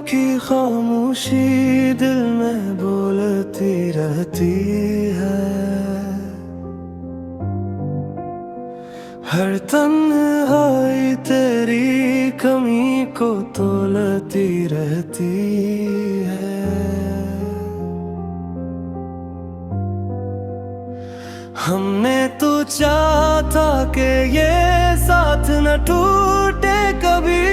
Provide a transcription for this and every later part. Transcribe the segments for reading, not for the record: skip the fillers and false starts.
की खामोशी दिल में बोलती रहती है। हर तन्हाई तेरी कमी को तोलती रहती है। हमने तो चाहा था कि ये साथ न टूटे कभी,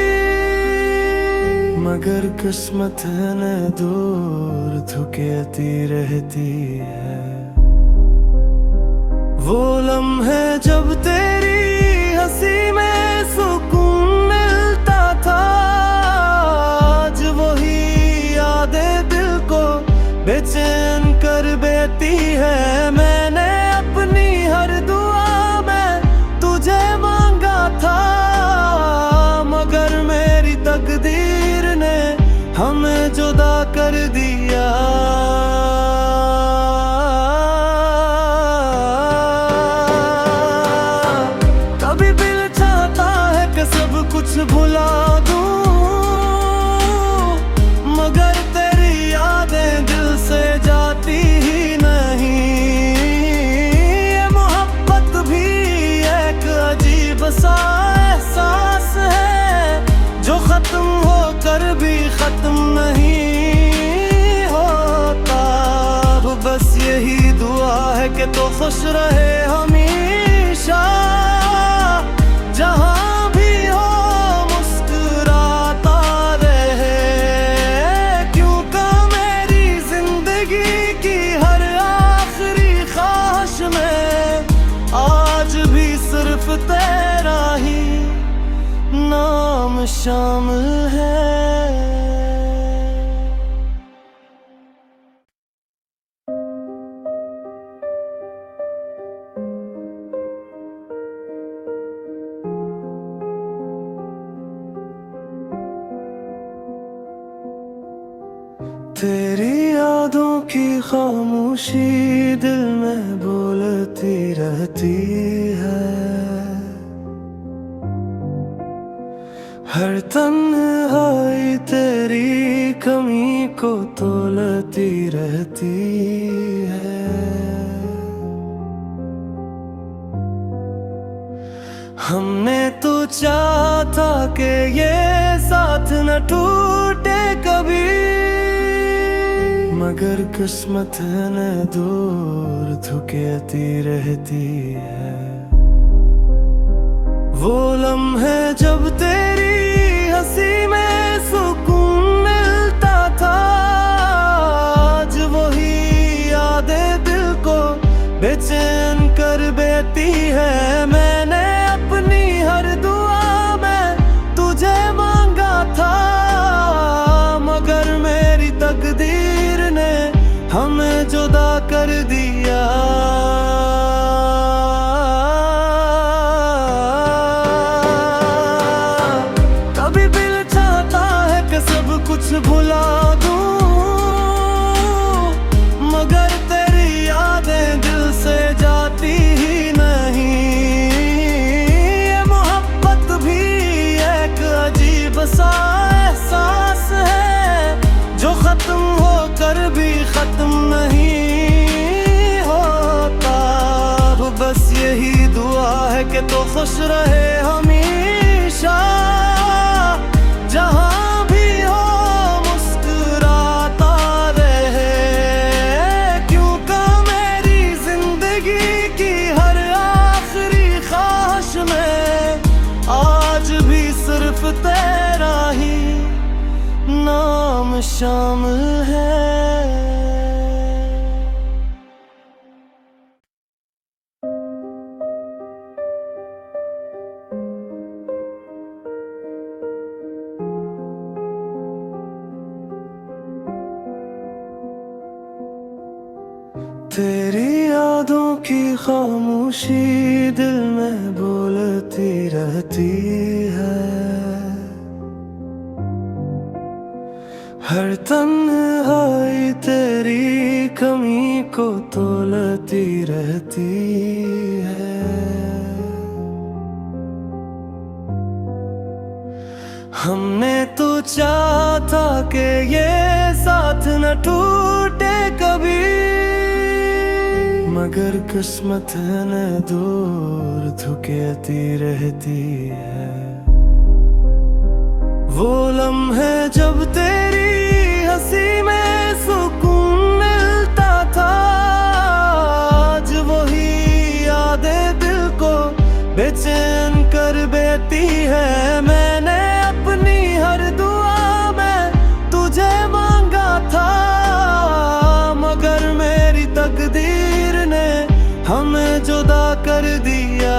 मगर किस्मत न दूर धुकेती रहती है। वो लम्हे जब तेरी हंसी में सुकून मिलता था, आज वही यादें दिल को बेचैन कर देती है। मैंने अपनी हर दुआ में तुझे मांगा था, मगर मेरी तकदीर ने हमें जुदा कर दिया। कभी दिल चाहता है कि सब कुछ भुला दूं, मगर तेरी यादें दिल से जाती ही नहीं। ये मोहब्बत भी एक अजीब सा एहसास है, जो खत्म होकर भी खत्म नहीं होता। अब बस यही दुआ है कि तो खुश रहे हमेशा, जहां भी हो मुस्कुराता रहे। क्योंकि मेरी जिंदगी की हर आखिरी ख्वाहिश में आज भी सिर्फ तेरा ही नाम शामिल है। तेरी यादों की खामोशी दिल में बोलती रहती है। हर तन्हाई तेरी कमी को तोलती रहती है। हमने तो चाहा था कि ये साथ न टूटे कभी, मगर किस्मत न दूर धुकेती रहती है। वो लम्हे जब तेरी हंसी में सुकून मिलता था, आज वही यादें दिल को बेचैन कर देती है। मैंने अपनी हर दुआ में तुझे मांगा था, मगर मेरी तकदीर ने हमें जुदा कर दिया। कभी दिल चाहता है कि सब कुछ भुला दूं, मगर तेरी यादें दिल से जाती ही नहीं। ये मोहब्बत भी एक अजीब सा एहसास है, जो खत्म होकर भी खत्म नहीं होता। अब बस यही दुआ है कि तो खुश रहे हमेशा, जहां भी हो मुस्कुराता रहे। क्योंकि मेरी जिंदगी की हर आखिरी ख्वाहिश में आज भी सिर्फ तेरा ही नाम शामिल है। तेरी यादों की खामोशी दिल में बोलती रहती है। हर तन्हाई तेरी कमी को तोलती रहती है। हमने तो चाहा था कि ये साथ न टूटे कभी, मगर किस्मत है न दूर धुकेती रहती है। वो लम्हे जब तेरी हंसी में सुकून मिलता था, आज वही यादें दिल को बेचैन कर देती है। मैंने अपनी हर दुआ में तुझे मांगा था, मगर मेरी तकदीर ने हमें जुदा कर दिया।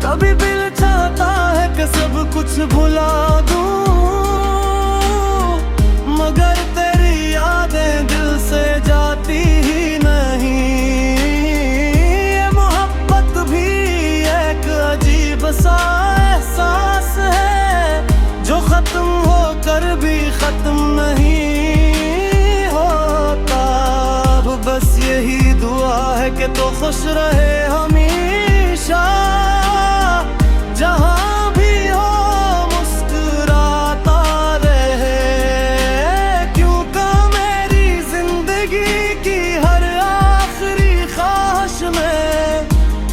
कभी दिल चाहता है कि सब कुछ भुला दूं, मगर तेरी यादें दिल से जाती ही नहीं। ये मोहब्बत भी एक अजीब सा एहसास है, जो खत्म होकर भी खत्म नहीं होता। अब बस यही दुआ है कि तो खुश रहे हमेशा, जहां भी हो मुस्कुराता रहे। क्योंकि मेरी जिंदगी की हर आखिरी ख्वाहिश में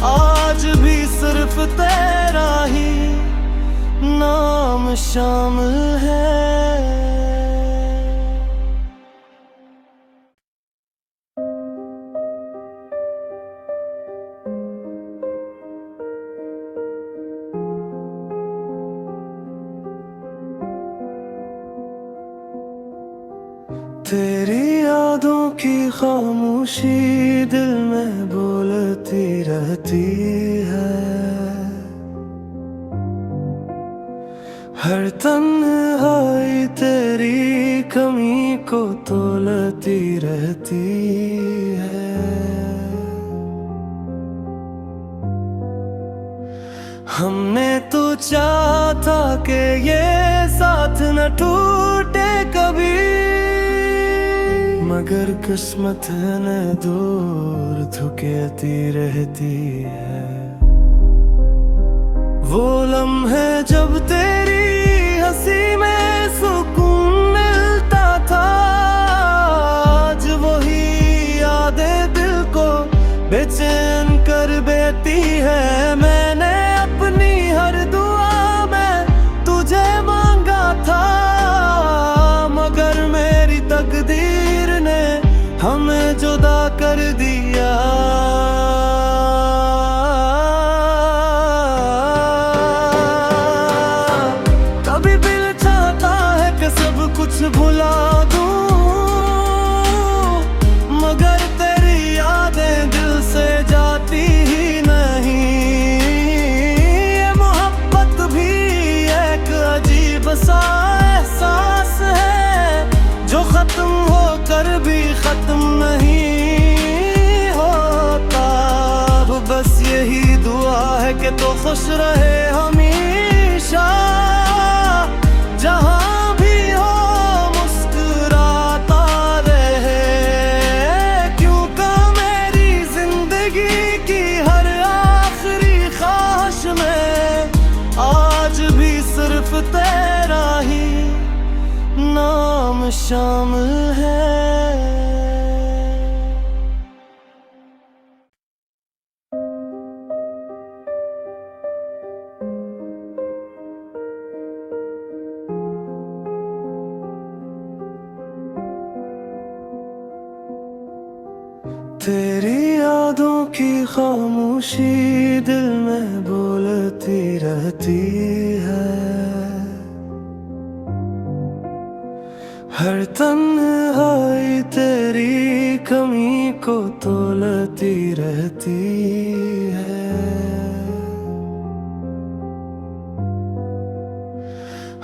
आज भी सिर्फ तेरा ही नाम शामिल है। तेरी यादों की खामोशी दिल में बोलती रहती है, हर तन्हाई तेरी कमी को तोलती रहती है। हमने तो चाहा था कि ये साथ न टूटे कभी, मगर किस्मत है न दूर धुकेती रहती है। वो लम्हे जब तेरी हंसी में सुकून मिलता था, आज वही यादें दिल को बेचैन कर देती है। मैंने अपनी हर दुआ में तुझे मांगा था, मगर मेरी तकदीर ने हमें जुदा कर दिया। कभी दिल चाहता है कि सब कुछ भुला दूं, मगर तेरी यादें दिल से जाती ही नहीं। ये मोहब्बत भी एक अजीब सा एहसास है, जो खत्म होकर भी खत्म नहीं होता। अब बस यही दुआ है कि तो खुश रहे हमेशा, जहां भी हो मुस्कुराता रहे। क्योंकि मेरी जिंदगी की हर आखिरी ख्वाहिश में आज भी सिर्फ तेरा ही नाम शामिल है। तेरी यादों की खामोशी दिल में बोलती रहती है, हर तन्हाई तेरी कमी को तोलती रहती है।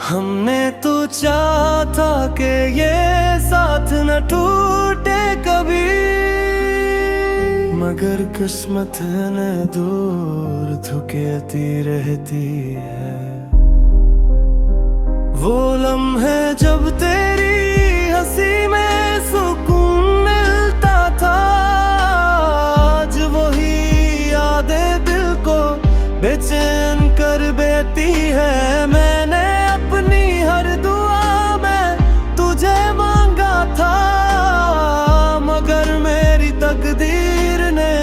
हमने तो चाहा था कि ये साथ न टूटे कभी, मगर किस्मत है न दूर धुकेती रहती है। वो लम्हे जब तेरी हंसी में सुकून मिलता था, आज वही बेचैन कर बेती है। मैंने अपनी हर दुआ में तुझे मांगा था, मगर मेरी तकदीर ने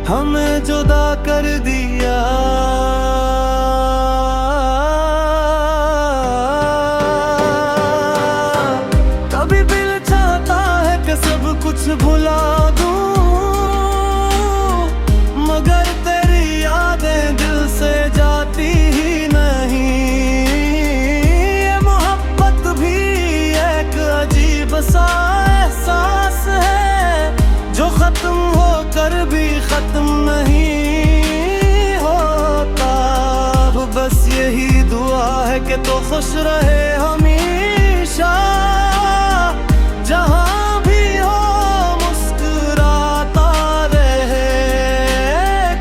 हमें जुदा कर दिया। कभी दिल चाहता है कि सब कुछ भुला दूं, मगर तेरी यादें दिल से जाती ही नहीं। ये मोहब्बत भी एक अजीब सा एहसास है, जो खत्म होकर भी खत्म नहीं होता। अब बस यही दुआ है कि तो खुश रहे हमेशा, जहां भी हो मुस्कुराता रहे।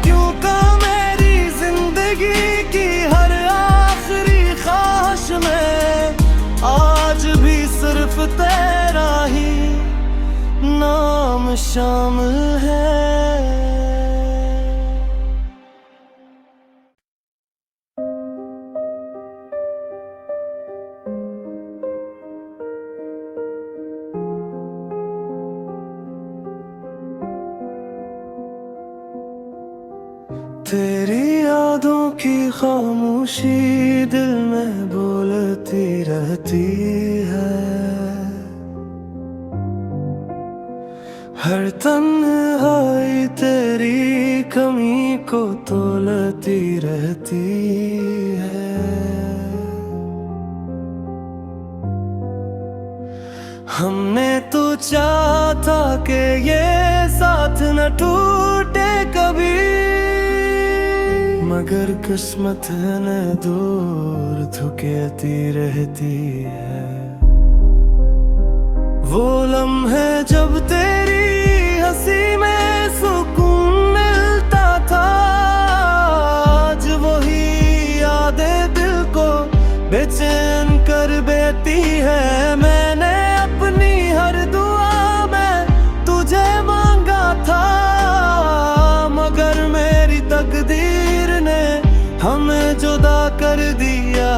क्योंकि मेरी जिंदगी की हर आखिरी ख्वाहिश में आज भी सिर्फ तेरा ही नाम शामिल है। तेरी यादों की खामोशी दिल में बोलती रहती है, हर तन्हाई तेरी कमी को तोलती रहती है। हमने तो चाहा था कि ये साथ न टूटे कभी, मगर किस्मत ने दूर धुकेती रहती है। वो लम्हे जब तेरी हंसी में सुकून मिलता था, आज वही यादें दिल को बेचैन कर बेती है। मैंने अपनी हर दुआ में तुझे मांगा था, मगर मेरी तकदीर ने हमें जुदा कर दिया।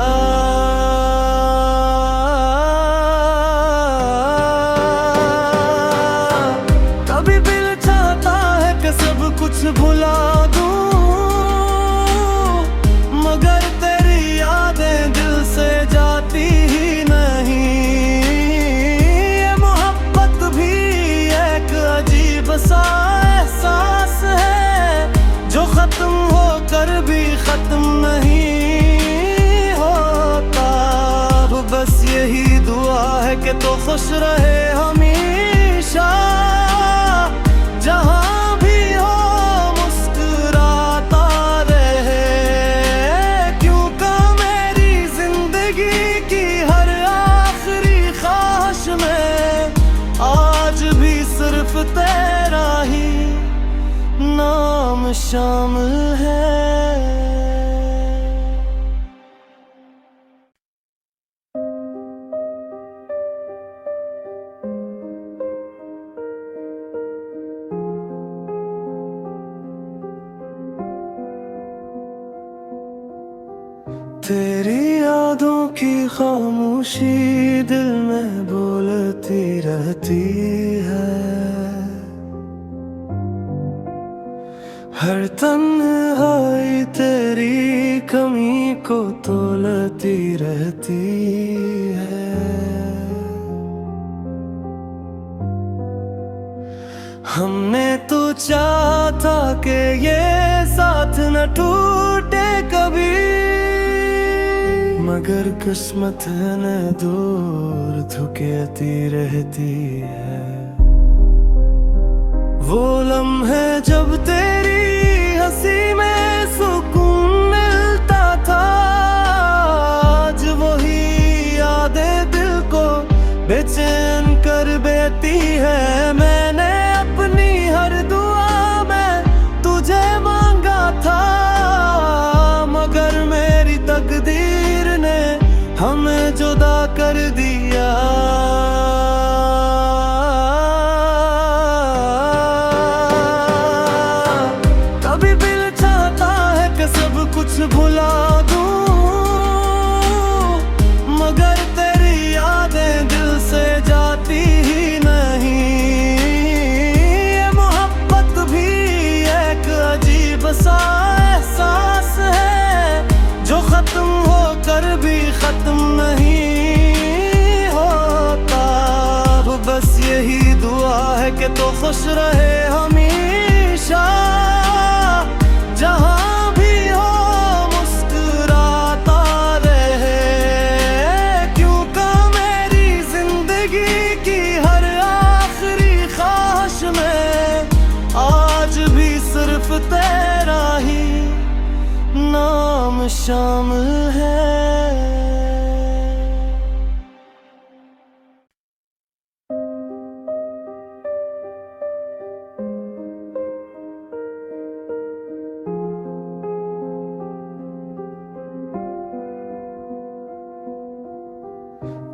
कभी दिल चाहता है कि सब कुछ भुला दूं, मगर तेरी यादें दिल से जाती ही नहीं। ये मोहब्बत भी एक अजीब सा एहसास है, जो खत्म होकर भी खत्म नहीं होता। अब बस यही दुआ है कि तो खुश रहे हमेशा, जहां भी हो मुस्कुराता रहे। क्योंकि मेरी जिंदगी की हर आखिरी ख्वाहिश में आज भी सिर्फ तेरा ही नाम शामिल है। तेरी यादों की खामोशी दिल में बोलती रहती है, हर तन्हाई तेरी कमी को तोलती रहती है। हमने तो चाहा था कि ये साथ न टूटे कभी, मगर किस्मत ने दूर धुकेती रहती है। वो लम्हे जब तेरी हंसी में सुकून मिलता था, आज वही यादें दिल को बेचैन कर बेती है। मैंने अपनी हर दुआ में तुझे मांगा था, मगर मेरी तकदीर ने हमें जुदा कर दिया। कभी दिल चाहता है कि सब कुछ कुछ भुला दूं, मगर तेरी यादें दिल से जाती ही नहीं। ये मोहब्बत भी एक अजीब सा एहसास है, जो खत्म होकर भी खत्म नहीं होता। अब बस यही दुआ है कि तो खुश रहे हमेशा, जहां भी हो मुस्कुराता रहे। क्योंकि मेरी जिंदगी की हर आखिरी ख्वाहिश में आज भी सिर्फ तेरा ही नाम शामिल है।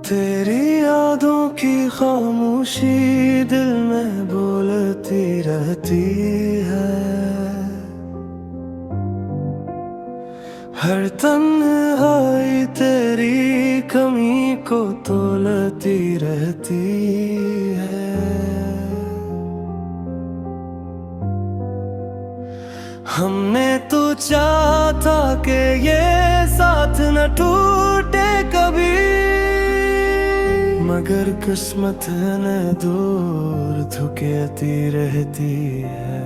तेरी यादों की खामोशी दिल में बोलती रहती है, हर तन्हाई तेरी कमी को तोलती रहती है। हमने तो चाहा था कि ये साथ न टूटे कभी, मगर किस्मत ने दूर धुकेती रहती है।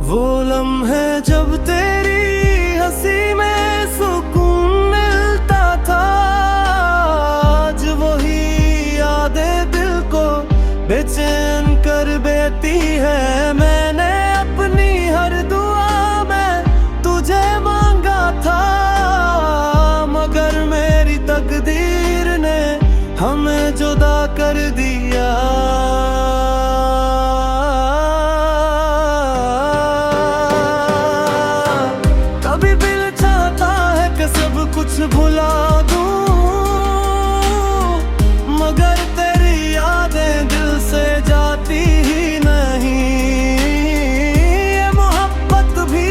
वो लम्हे जब तेरी हंसी में सुकून मिलता था, आज वही यादें दिल को बेचैन कर देती है। मैंने अपनी हर दुआ में तुझे मांगा था, मगर मेरी तकदीर ने हमें जुदा कर दिया। कभी दिल चाहता है कि सब कुछ भुला दूं, मगर तेरी यादें दिल से जाती ही नहीं। ये मोहब्बत भी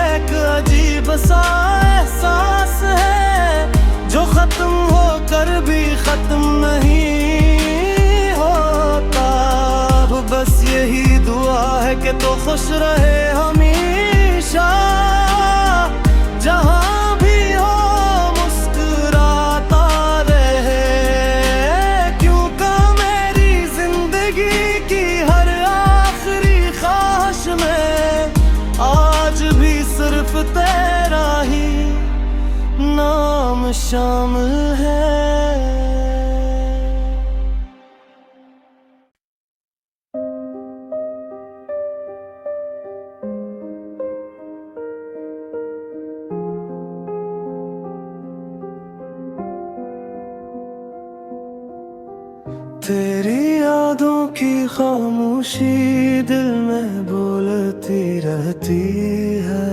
एक अजीब सा एहसास है, जो खत्म होकर भी खत्म नहीं होता। अब बस यही दुआ है कि तो खुश रहे हमेशा, जहां भी हो मुस्कुराता रहे। क्योंकि मेरी जिंदगी की हर आखिरी ख्वाहिश में आज भी सिर्फ तेरा ही नाम शामिल है। तेरी यादों की खामोशी दिल में बोलती रहती है,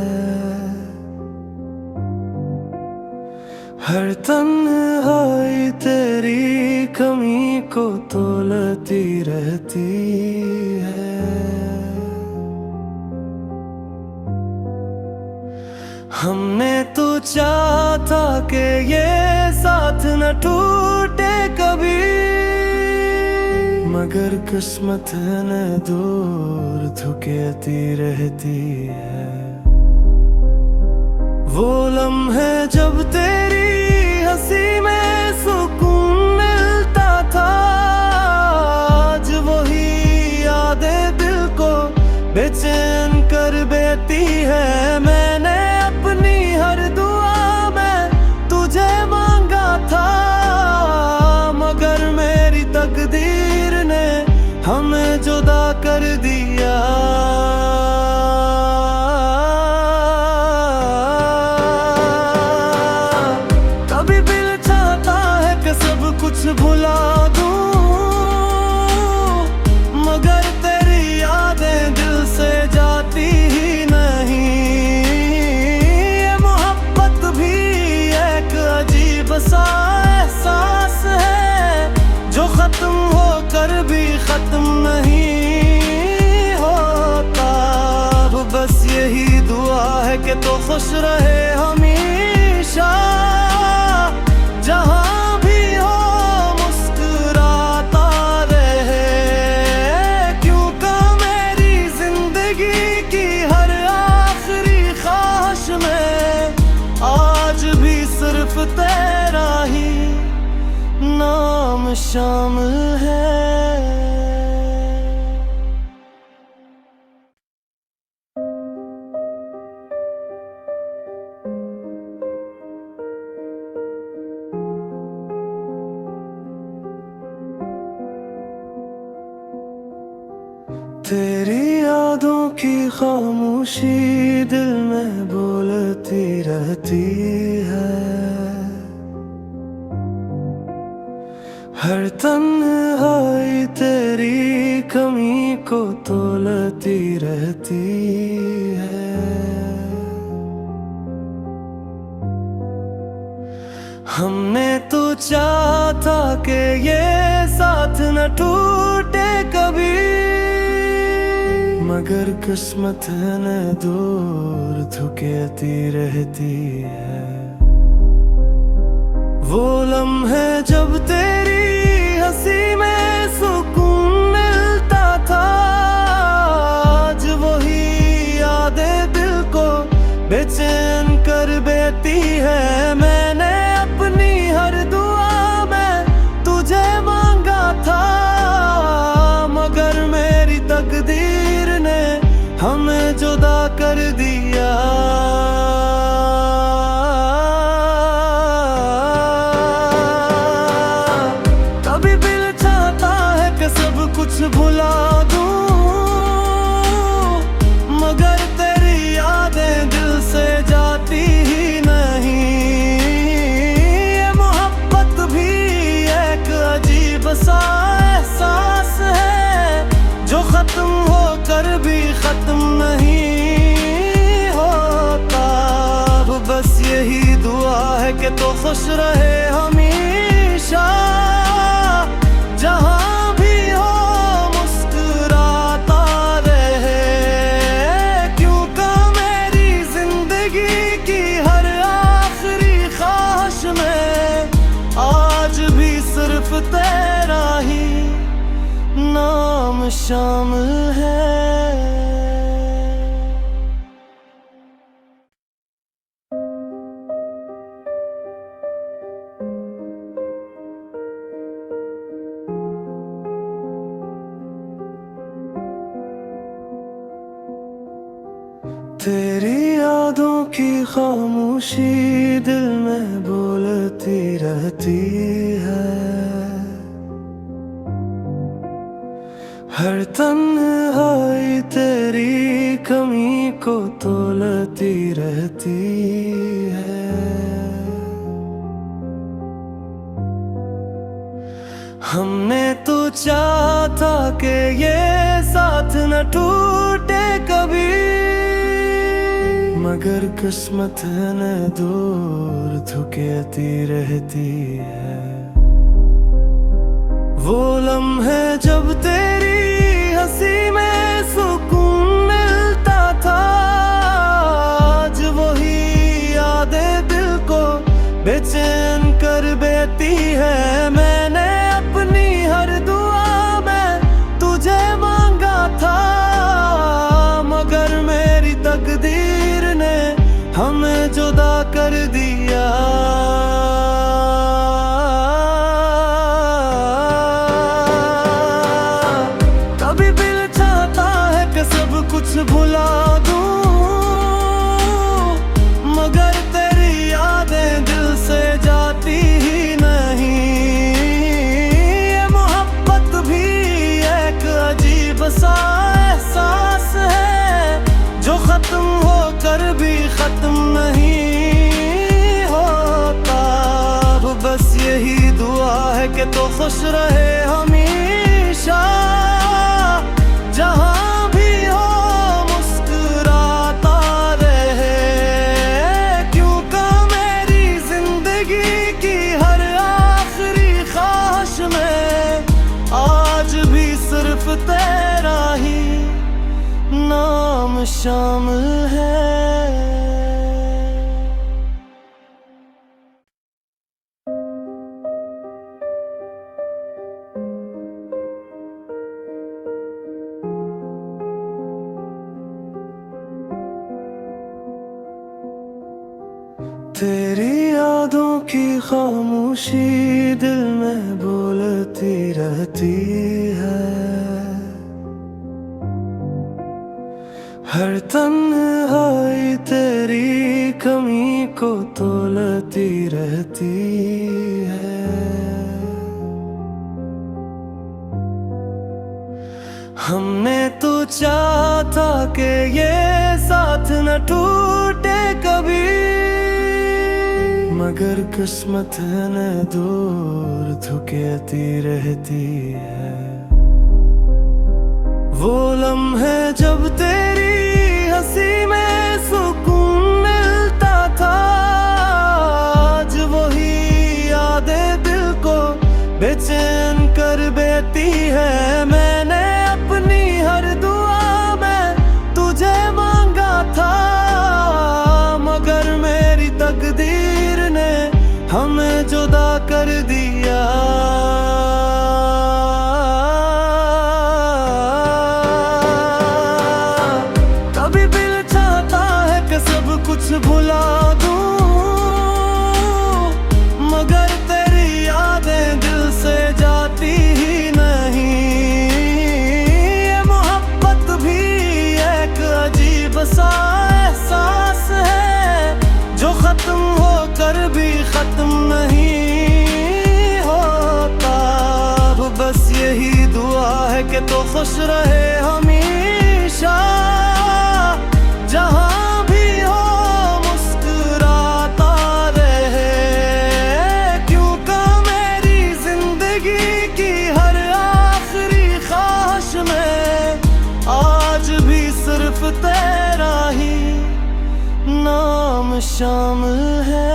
हर तन्हाई तेरी कमी को तोलती रहती है। हमने तो चाहा था कि ये साथ न टूटे कभी, मगर किस्मत ने दूर धुकेती रहती है। वो लम्हे जब तेरी हंसी में सुकून मिलता था, आज वही यादें दिल को बेचैन कर देती है। मैंने अपनी हर दुआ में तुझे मांगा था, मगर मेरी तकदीर ने हमें जुदा कर दिया। कभी दिल चाहता कि तो खुश रहे हमेशा, जहां भी हो मुस्कुराता रहे। क्योंकि मेरी जिंदगी की हर आखिरी ख्वाहिश में आज भी सिर्फ तेरा ही नाम शामिल है। तेरी यादों की खामोशी दिल में बोलती रहती है, हर तन्हाई तेरी कमी को तोलती रहती है। हमने तो चाहा था कि ये साथ न टूटे कभी, मगर किस्मत ने दूर धुकेती रहती है। वो लम्हे जब तेरी हंसी में सुकून मिलता था, आज वही यादें दिल को बेचैन कर देती है। मैंने अपनी हर दुआ में तुझे मांगा था, मगर मेरी तकदीर ने हमें जुदा कर दिया। कभी दिल चाहता है कि सब कुछ भुला दूं, मगर तेरी यादें दिल से जाती ही नहीं। ये मोहब्बत भी एक अजीब सा एहसास है, जो खत्म होकर भी खत्म नहीं होता। अब बस यही दुआ है कि तो खुश रहे हमेशा, जहां भी हो मुस्कुराता रहे। क्योंकि मेरी जिंदगी की हर आखिरी ख्वाहिश में आज भी सिर्फ तेरा ही नाम शामिल है। तेरी यादों की खामोशी दिल में बोलती रहती है, हर तन्हाई तेरी कमी को तोलती रहती है। हमने तो चाहा था कि ये साथ न टूटे कभी, मगर किस्मत ने दूर धुकेती रहती है। वो लम्हे जब तेरी हंसी में सुकून मिलता था, आज वही यादें दिल को बेचैन कर देती है। मैंने अपनी हर दुआ में तुझे मांगा था, मगर मेरी तकदीर ने हमें जुदा कर दिया। कभी दिल चाहता है कि सब कुछ भुला दूं, मगर तेरी यादें दिल से जाती ही नहीं। ये मोहब्बत भी एक अजीब सा एहसास है, जो खत्म होकर भी खत्म नहीं होता। अब बस यही दुआ है कि तो खुश रहे हमेशा, जहां भी हो मुस्कुराता रहे। क्योंकि मेरी जिंदगी की हर आखिरी ख्वाहिश में आज भी सिर्फ तेरा ही नाम शामिल है। तेरी यादों की खामोशी दिल में बोलती रहती है, हर तन्हाई तेरी कमी को तोलती रहती है। हमने तो चाहा था कि ये साथ न टूटे कभी, मगर किस्मत न दूर धुकेती रहती है। वो लम्हे जब तेरी हंसी में सुकून मिलता था, आज वही यादें दिल को बेचैन कर देती है। मैंने अपनी हर दुआ में तुझे मांगा था, मगर मेरी तकदीर ने हमें जुदा कर दिया। कभी दिल चाहता है कि सब कुछ भुला दूं, मगर तेरी यादें दिल से जाती ही नहीं। ये मोहब्बत भी एक अजीब सा एहसास है, जो खत्म होकर भी खत्म नहीं होता। अब बस यही दुआ है कि तो खुश रहे हमेशा, जहां भी हो मुस्कुराता रहे। क्योंकि मेरी जिंदगी की हर आखिरी ख्वाहिश में आज भी सिर्फ तेरा ही नाम शामिल है।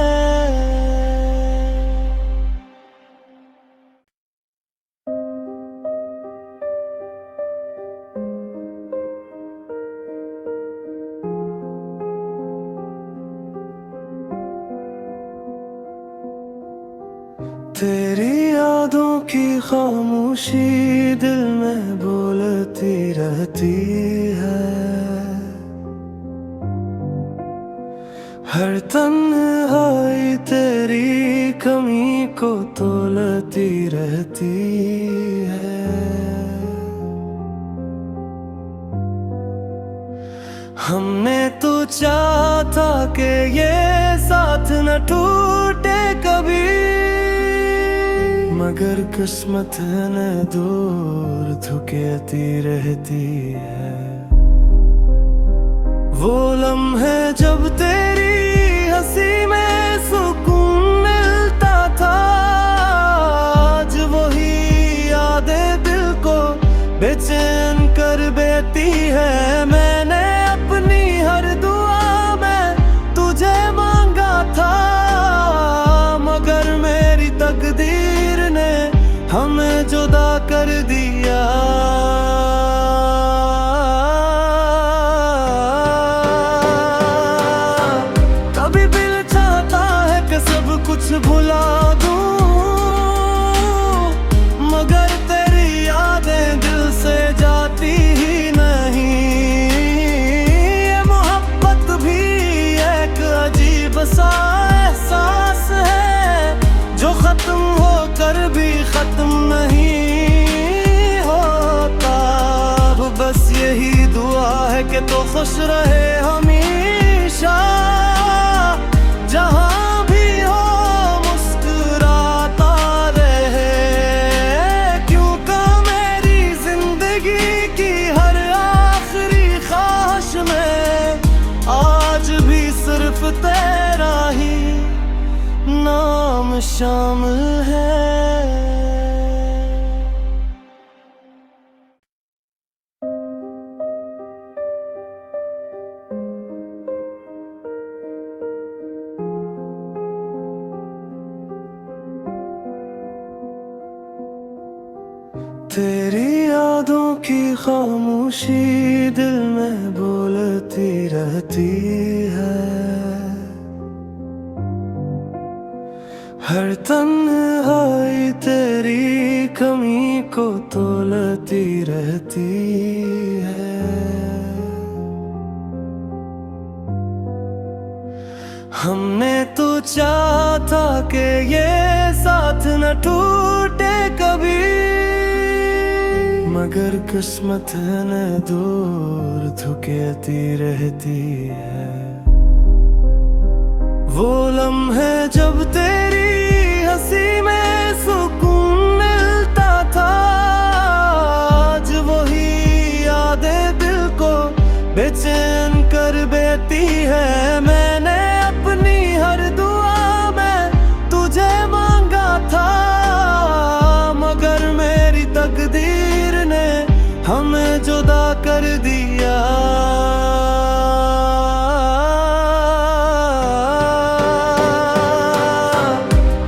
तेरी यादों की खामोशी दिल में बोलती रहती है, हर तन्हाई तेरी कमी को तोलती रहती है। हमने तो चाहा था कि ये साथ न टूटे कभी, मगर किस्मत न दूर धुकेती रहती है। वो लम्हे जब तेरी हंसी में सुकून मिलता था, आज वही यादें दिल को बेचैन कर देती है। मैंने अपनी हर दुआ में तुझे मांगा था, मगर मेरी तकदीर ने हमें जुदा कर दिया। कभी दिल चाहता है कि सब कुछ भुला दूं, मगर तेरी यादें दिल से जाती ही नहीं। ये मोहब्बत भी एक अजीब सा एहसास है, जो खत्म होकर भी खत्म नहीं होता। अब बस यही दुआ है कि तो खुश रहे हमेशा, जहां भी हो मुस्कुराता रहे। क्योंकि मेरी जिंदगी की हर आखिरी ख्वाहिश में आज भी सिर्फ तेरा ही नाम शामिल है। तेरी यादों की खामोशी दिल में बोलती रहती है, हर तन्हाई तेरी कमी को तोलती रहती है। हमने तो चाहा था कि ये साथ न टूटे कभी, मगर किस्मत ने दूर धुकेती रहती है। वो लम्हे जब तेरी हंसी में सुकून मिलता था, आज वही यादें दिल को बेचैन कर देती है। मैंने अपनी हर दुआ में तुझे मांगा था, मगर मेरी तकदीर ने हमें जुदा कर दिया।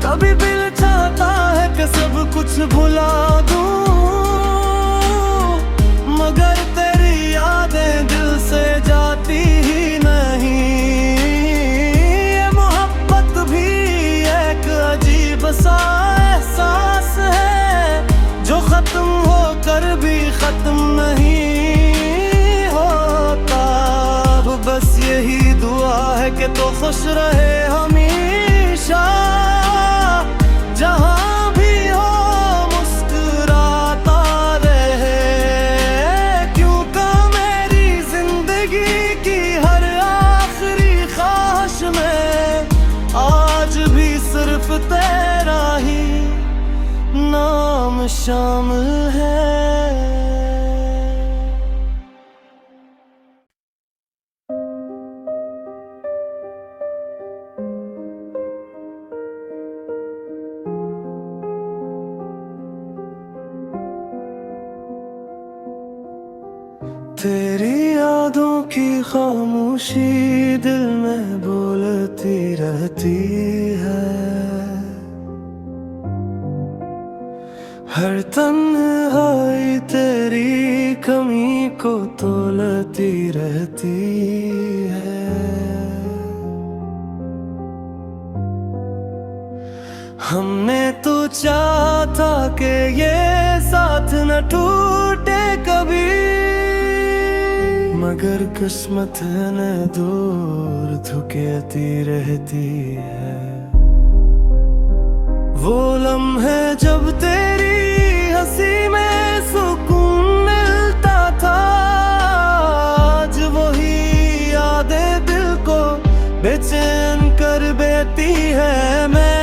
कभी दिल चाहता है कि सब कुछ भुला दूं, मगर तेरी यादें दिल से जाती ही नहीं। ये मोहब्बत भी एक अजीब सा एहसास है, जो खत्म होकर भी खत्म नहीं होता। अब बस यही दुआ है कि तो खुश रहे हमेशा, जहां भी हो मुस्कुराता रहे। क्योंकि मेरी जिंदगी की हर आखिरी ख्वाहिश में आज भी सिर्फ तेरा ही नाम शामिल है। तेरी यादों की खामोशी दिल में बोलती रहती है, हर तन्हाई तेरी कमी को तोलती रहती है। हमने तो चाहा था कि ये साथ न टूटे कभी, मगर किस्मत ने दूर धुकेती रहती है। वो लम्हे जब तेरी हंसी में सुकून मिलता था, आज वही यादें दिल को बेचैन कर देती है। मैं